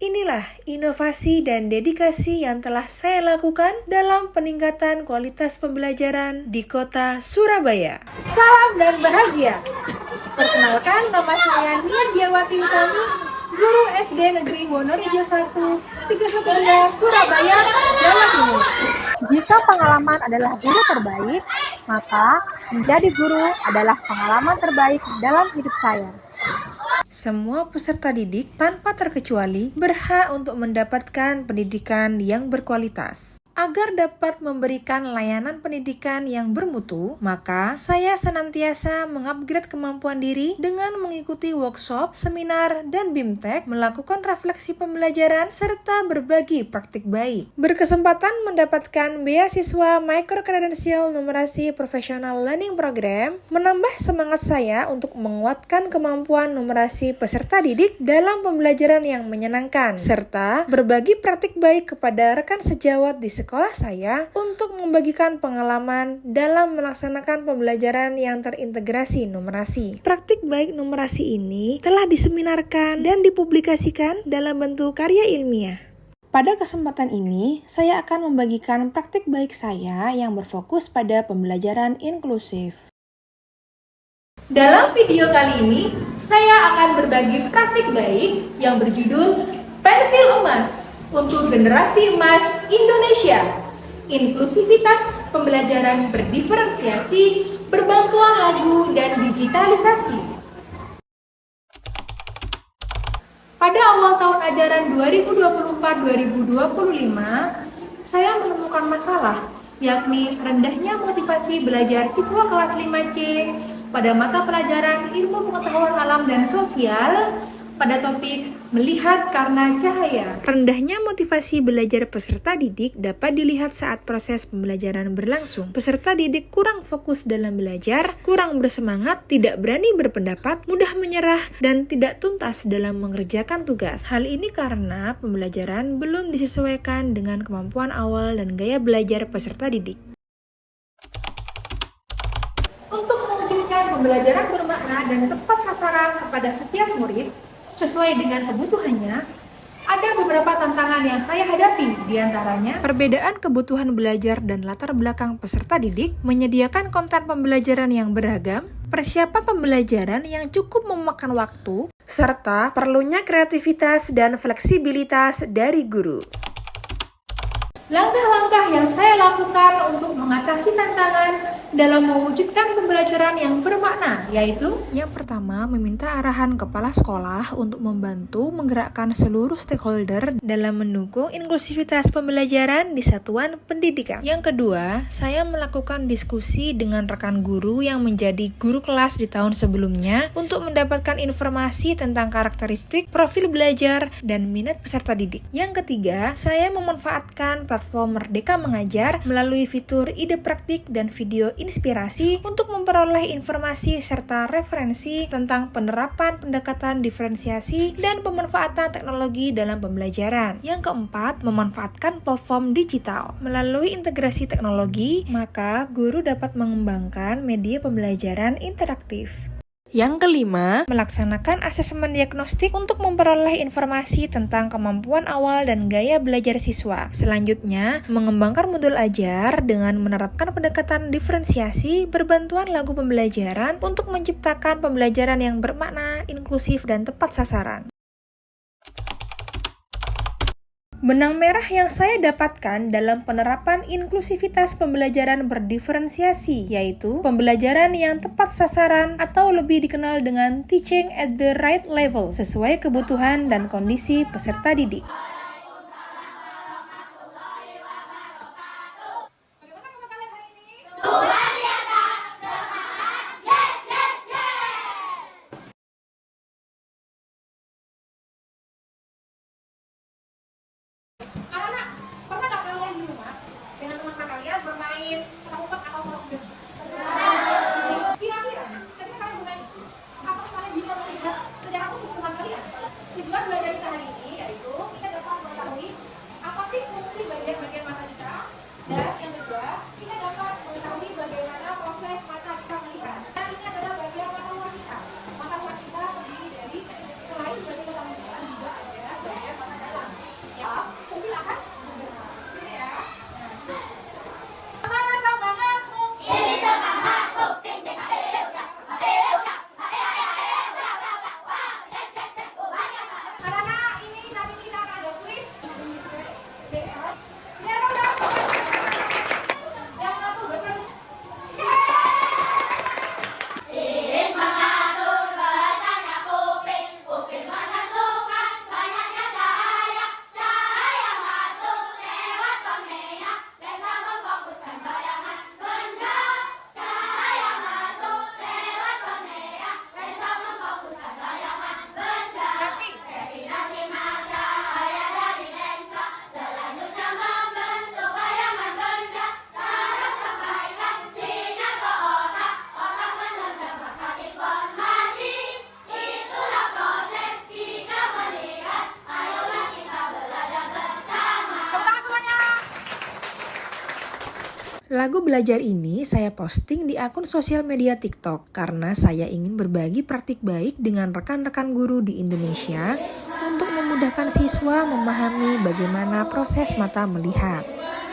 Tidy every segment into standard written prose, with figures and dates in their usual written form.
Inilah inovasi dan dedikasi yang telah saya lakukan dalam peningkatan kualitas pembelajaran di kota Surabaya. Salam dan bahagia. Perkenalkan, nama saya Nia Diawati Utami, guru SD Negeri Wonorejo 1, 312 Surabaya, Jawa Timur. Jika pengalaman adalah guru terbaik, maka menjadi guru adalah pengalaman terbaik dalam hidup saya. Semua peserta didik tanpa terkecuali berhak untuk mendapatkan pendidikan yang berkualitas. Agar dapat memberikan layanan pendidikan yang bermutu, maka saya senantiasa mengupgrade kemampuan diri dengan mengikuti workshop, seminar, dan BIMTEK, melakukan refleksi pembelajaran, serta berbagi praktik baik. Berkesempatan mendapatkan beasiswa Microcredential Numerasi Professional Learning Program, menambah semangat saya untuk menguatkan kemampuan numerasi peserta didik dalam pembelajaran yang menyenangkan, serta berbagi praktik baik kepada rekan sejawat di sekolah saya untuk membagikan pengalaman dalam melaksanakan pembelajaran yang terintegrasi numerasi. Praktik baik numerasi ini telah diseminarkan dan dipublikasikan dalam bentuk karya ilmiah. Pada kesempatan ini, saya akan membagikan praktik baik saya yang berfokus pada pembelajaran inklusif. Dalam video kali ini, saya akan berbagi praktik baik yang berjudul Pensil Emas untuk generasi emas Indonesia. Inklusivitas pembelajaran berdiferensiasi, berbantuan lagu, dan digitalisasi. Pada awal tahun ajaran 2024-2025, saya menemukan masalah, yakni rendahnya motivasi belajar siswa kelas 5C pada mata pelajaran ilmu pengetahuan alam dan sosial pada topik melihat karena cahaya. Rendahnya motivasi belajar peserta didik dapat dilihat saat proses pembelajaran berlangsung. Peserta didik kurang fokus dalam belajar, kurang bersemangat, tidak berani berpendapat, mudah menyerah, dan tidak tuntas dalam mengerjakan tugas. Hal ini karena pembelajaran belum disesuaikan dengan kemampuan awal dan gaya belajar peserta didik. Untuk mewujudkan pembelajaran bermakna dan tepat sasaran kepada setiap murid, sesuai dengan kebutuhannya, ada beberapa tantangan yang saya hadapi, diantaranya perbedaan kebutuhan belajar dan latar belakang peserta didik, menyediakan konten pembelajaran yang beragam, persiapan pembelajaran yang cukup memakan waktu, serta perlunya kreativitas dan fleksibilitas dari guru. Langkah-langkah yang saya lakukan untuk mengatasi tantangan dalam mewujudkan pembelajaran yang bermakna, yaitu yang pertama, meminta arahan kepala sekolah untuk membantu menggerakkan seluruh stakeholder dalam mendukung inklusivitas pembelajaran di satuan pendidikan. Yang kedua, saya melakukan diskusi dengan rekan guru yang menjadi guru kelas di tahun sebelumnya untuk mendapatkan informasi tentang karakteristik, profil belajar, dan minat peserta didik. Yang ketiga, saya memanfaatkan platform Merdeka Mengajar melalui fitur ide praktik dan video inspirasi untuk memperoleh informasi serta referensi tentang penerapan pendekatan diferensiasi dan pemanfaatan teknologi dalam pembelajaran. Yang keempat, memanfaatkan platform digital. Melalui integrasi teknologi, maka guru dapat mengembangkan media pembelajaran interaktif. Yang kelima, melaksanakan asesmen diagnostik untuk memperoleh informasi tentang kemampuan awal dan gaya belajar siswa. Selanjutnya, mengembangkan modul ajar dengan menerapkan pendekatan diferensiasi berbantuan lagu pembelajaran untuk menciptakan pembelajaran yang bermakna, inklusif, dan tepat sasaran. Benang merah yang saya dapatkan dalam penerapan inklusivitas pembelajaran berdiferensiasi, yaitu pembelajaran yang tepat sasaran atau lebih dikenal dengan teaching at the right level, sesuai kebutuhan dan kondisi peserta didik. Bermain petak atau serobot. Kira-kira, ketika kalian bermain itu, apakah kalian bisa melihat sejarah pertumbuhan kalian? Tujuan belajar kita hari ini yaitu kita dapat Lagu belajar ini saya posting di akun sosial media TikTok karena saya ingin berbagi praktik baik dengan rekan-rekan guru di Indonesia untuk memudahkan siswa memahami bagaimana proses mata melihat.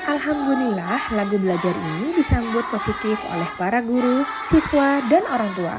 Alhamdulillah, lagu belajar ini disambut positif oleh para guru, siswa, dan orang tua.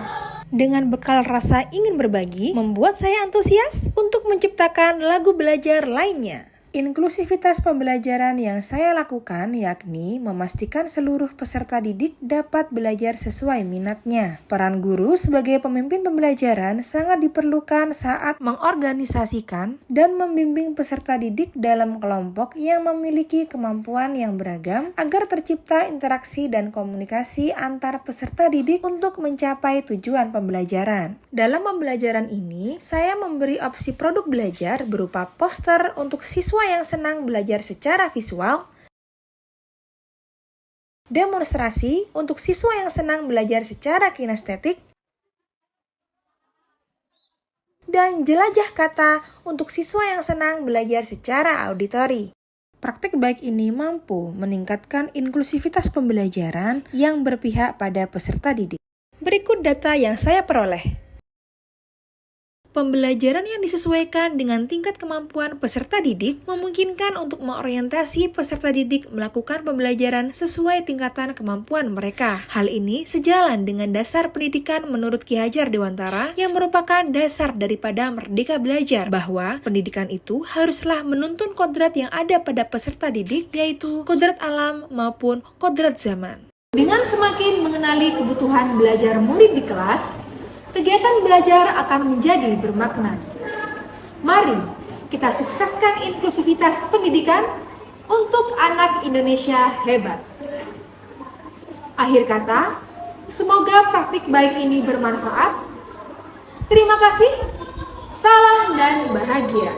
Dengan bekal rasa ingin berbagi, membuat saya antusias untuk menciptakan lagu belajar lainnya. Inklusivitas pembelajaran yang saya lakukan yakni memastikan seluruh peserta didik dapat belajar sesuai minatnya. Peran guru sebagai pemimpin pembelajaran sangat diperlukan saat mengorganisasikan dan membimbing peserta didik dalam kelompok yang memiliki kemampuan yang beragam agar tercipta interaksi dan komunikasi antar peserta didik untuk mencapai tujuan pembelajaran. Dalam pembelajaran ini, saya memberi opsi produk belajar berupa poster untuk siswa yang senang belajar secara visual, demonstrasi untuk siswa yang senang belajar secara kinestetik, dan jelajah kata untuk siswa yang senang belajar secara auditori. Praktik baik ini mampu meningkatkan inklusivitas pembelajaran yang berpihak pada peserta didik. Berikut data yang saya peroleh. Pembelajaran yang disesuaikan dengan tingkat kemampuan peserta didik memungkinkan untuk mengorientasi peserta didik melakukan pembelajaran sesuai tingkatan kemampuan mereka. Hal ini sejalan dengan dasar pendidikan menurut Ki Hajar Dewantara yang merupakan dasar daripada Merdeka Belajar, bahwa pendidikan itu haruslah menuntun kodrat yang ada pada peserta didik, yaitu kodrat alam maupun kodrat zaman. Dengan semakin mengenali kebutuhan belajar murid di kelas, kegiatan belajar akan menjadi bermakna. Mari kita sukseskan inklusivitas pendidikan untuk anak Indonesia hebat. Akhir kata, semoga praktik baik ini bermanfaat. Terima kasih, salam dan bahagia.